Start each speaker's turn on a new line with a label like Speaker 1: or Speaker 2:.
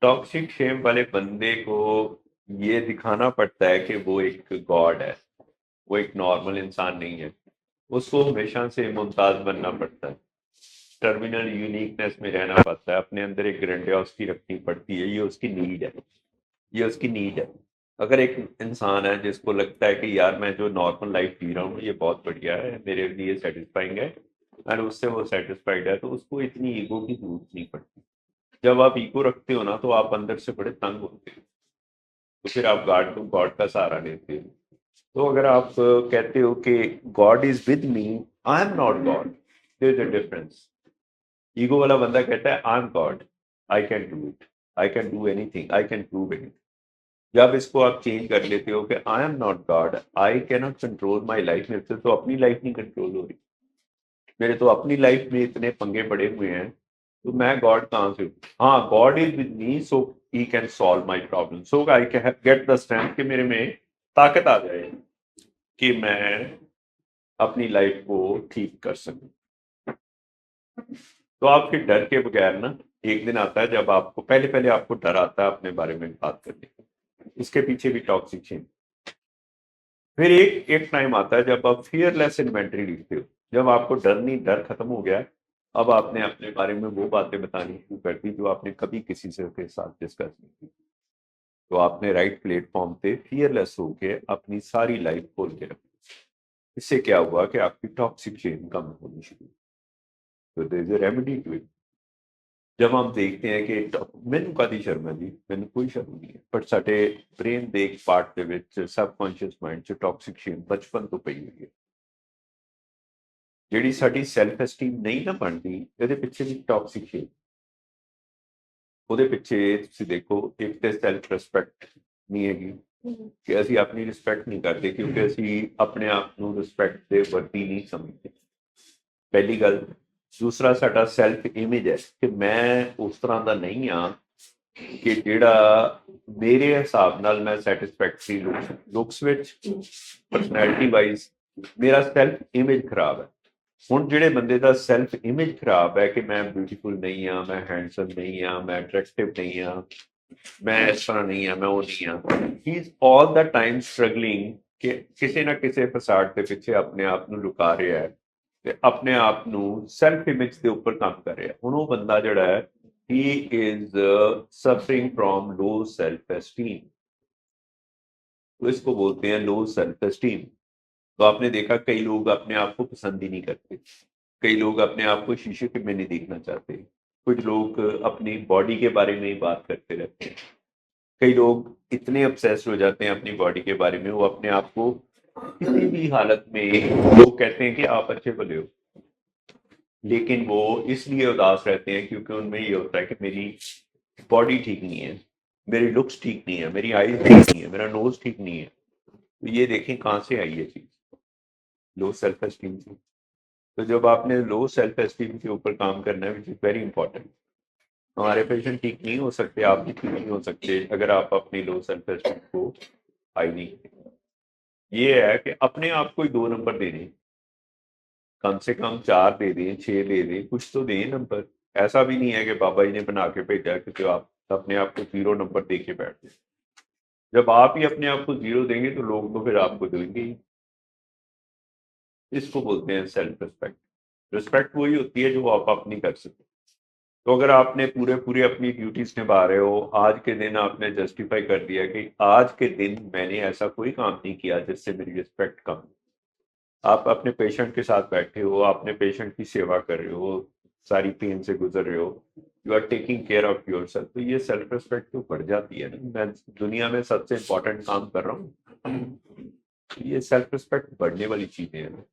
Speaker 1: Toxic Shem वाले बंदे को ये दिखाना पड़ता है कि वो एक गॉड है, वो एक नॉर्मल इंसान नहीं है। उसको हमेशा से मुमताज बनना पड़ता है, टर्मिनल यूनिकनेस में रहना पड़ता है, अपने अंदर एक ग्रैंडियोसिटी रखनी पड़ती है। ये उसकी नीड है, ये उसकी नीड है। अगर एक इंसान है जिसको लगता है कि यार मैं जो नॉर्मल लाइफ जी रहा हूँ ये बहुत बढ़िया है, मेरे लिए सेटिस्फाइंग है, और उससे वो सेटिस्फाइड है, तो उसको इतनी ईगो की जरूरत नहीं पड़ती। जब आप ईगो रखते हो ना तो आप अंदर से बड़े तंग होते हो, तो फिर आप गॉड का सहारा लेते हो। तो अगर आप कहते हो कि God is with me, I am not God, there is a difference. Ego वाला बंदा कहता है I am God, I can do it, I can do anything, I can prove it. जब इसको आप चेंज कर लेते हो कि I am not God, I can not control my life, मेरे से तो अपनी लाइफ नहीं कंट्रोल हो रही, मेरे तो अपनी लाइफ में इतने पंगे पड़े हुए हैं, तो मैं गॉड कहाँ से हूँ? हाँ, God is with me so he can solve my problem, so I can get the strength कि मेरे में ताकत आ जाए कि मैं अपनी लाइफ को ठीक कर सकूं। तो आपके डर के बगैर ना एक दिन आता है जब आपको पहले पहले आपको डर आता है अपने बारे में बात करने का। इसके पीछे भी टॉक्सिक चेन। फिर एक एक टाइम आता है जब आप फियरलेस इन्वेंटरी लिखते हो, जब आपको डर नहीं, डर खत्म हो गया है। अब आपने अपने बारे में वो बातें बतानी शुरू कर दी जो आपने कभी किसी से के साथ डिस्कस नहीं की। तो आपने राइट प्लेटफॉर्म पे फियरलेस होके अपनी सारी लाइफ खोल के रखी। इससे क्या हुआ कि आपकी टॉक्सिक चेन कम होनी शुरू हुई। तो there is a remedy to it. जब हम देखते हैं कि मैनू कादी शर्म है जी, मैनू कोई शर्म नहीं है, पर साडे ब्रेन ਦੇ ਇੱਕ ਪਾਰਟ ਦੇ ਵਿੱਚ ਸਬਕੌਂਸ਼ੀਅਸ ਮਾਈਂਡ 'ਚ ਟੌਕਸਿਕ ਸ਼ੇਮ ਬਚਪਨ ਤੋਂ ਪਈ ਹੋਈ ਹੈ। ਜਿਹੜੀ ਸਾਡੀ ਸੈਲਫ ਐਸਟੀਮ ਨਹੀਂ ਨਾ ਬਣਦੀ, ਇਹਦੇ ਪਿੱਛੇ ਵੀ ਟੌਕਸਿਕ ਸ਼ੇਮ। ਉਹਦੇ ਪਿੱਛੇ ਤੁਸੀਂ ਦੇਖੋ, ਇੱਕ ਤੇ ਸੈਲਫ ਰਿਸਪੈਕਟ ਨਹੀਂ ਹੈਗੀ ਕਿ ਅਸੀਂ ਆਪਣੀ ਰਿਸਪੈਕਟ ਨਹੀਂ ਕਰਦੇ ਕਿਉਂਕਿ ਅਸੀਂ ਆਪਣੇ ਆਪ ਨੂੰ ਰਿਸਪੈਕਟ ਦੇ ਵਰਤੀ ਨਹੀਂ ਸਮਝਦੇ। ਪਹਿਲੀ ਗੱਲ। ਦੂਸਰਾ ਸਾਡਾ ਸੈਲਫ ਇਮੇਜ ਹੈ ਕਿ ਮੈਂ ਉਸ ਤਰ੍ਹਾਂ ਦਾ ਨਹੀਂ ਹਾਂ ਕਿ ਜਿਹੜਾ ਮੇਰੇ ਹਿਸਾਬ ਨਾਲ ਮੈਂ ਸੈਟਿਸਫੈਕਟਰੀ ਲੁਕਸ ਵਿੱਚ, ਪਰਸਨੈਲਿਟੀ ਵਾਈਜ਼ ਮੇਰਾ ਸੈਲਫ ਇਮੇਜ ਖਰਾਬ ਹੈ। ਹੁਣ ਜਿਹੜੇ ਬੰਦੇ ਦਾ ਸੈਲਫ ਇਮੇਜ ਖਰਾਬ ਹੈ ਕਿ ਮੈਂ ਬਿਊਟੀਫੁਲ ਨਹੀਂ ਹਾਂ, ਮੈਂ ਹੈਂਡਸਮ ਨਹੀਂ ਹਾਂ, ਮੈਂ ਅਟਰੈਕਟਿਵ ਨਹੀਂ ਹਾਂ, ਮੈਂ ਇਸ ਤਰ੍ਹਾਂ ਨਹੀਂ ਹਾਂ, ਮੈਂ ਉਹ ਨਹੀਂ ਹਾਂ, ਹੀ is all the time struggling ਕਿ ਕਿਸੇ ਨਾ ਕਿਸੇ ਫਸਾਡ ਦੇ ਪਿੱਛੇ ਆਪਣੇ ਆਪ ਨੂੰ ਲੁਕਾ ਰਿਹਾ ਹੈ ਤੇ ਆਪਣੇ ਆਪ ਨੂੰ ਸੈਲਫ ਇਮੇਜ ਦੇ ਉੱਪਰ ਕੰਮ ਕਰ ਰਿਹਾ। ਹੁਣ ਉਹ ਬੰਦਾ ਜਿਹੜਾ ਹੈ, he is suffering from low self esteem। तो इसको बोलते हैं लो सेल्फ एस्टीम। तो आपने देखा कई लोग अपने आप को पसंद ही नहीं करते, कई लोग अपने आप को शीशे में नहीं देखना चाहते, कुछ लोग अपनी बॉडी के बारे में ही बात करते रहते हैं, कई लोग इतने obsessed हो जाते हैं अपनी बॉडी के बारे में, वो अपने आप को किसी भी हालत में, लोग कहते हैं कि आप अच्छे भले हो, लेकिन वो इसलिए उदास रहते हैं क्योंकि उनमें ये होता है कि मेरी बॉडी ठीक नहीं है, मेरी लुक्स ठीक नहीं है, मेरी आईज ठीक नहीं है, मेरा नोज ठीक नहीं है। तो ये देखें कहाँ से आई ये चीज, लो सेल्फ एस्टीम से। तो जब आपने लो सेल्फ एस्टीम के ऊपर काम करना है, विच इज वेरी इंपॉर्टेंट। हमारे पेशेंट ठीक नहीं हो सकते, आप भी ठीक नहीं हो सकते अगर आप अपनी लो सेल्फ एस्टीम को हाई नहीं करें। ये है कि अपने आप को ही 2 नंबर दे दें, कम से कम 4 दे दें, 6 दे दें, कुछ तो दें नंबर। ऐसा भी नहीं है कि बाबा जी ने बना के भेजा कि जो आप अपने आप को 0 नंबर दे के बैठ जाए। जब आप ही अपने आप को 0 देंगे तो लोग तो फिर आपको देंगे ही। इसको बोलते हैं सेल्फ रिस्पेक्ट। रिस्पेक्ट वही होती है जो आप अपनी कर सकें। तो अगर आपने पूरे पूरे अपनी ड्यूटीज निभा रहे हो, आज के दिन आपने जस्टिफाई कर दिया कि आज के दिन मैंने ऐसा कोई काम नहीं किया जिससे मेरी रिस्पेक्ट कम। आप अपने पेशेंट के साथ बैठे हो, अपने पेशेंट की सेवा कर रहे हो, सारी पेन से गुजर रहे हो, you are taking care of yourself, तो ये सेल्फ रिस्पेक्ट तो बढ़ जाती है ना। मैं दुनिया में सबसे इंपॉर्टेंट काम कर रहा हूँ, ये सेल्फ रिस्पेक्ट बढ़ने वाली चीजें हैं।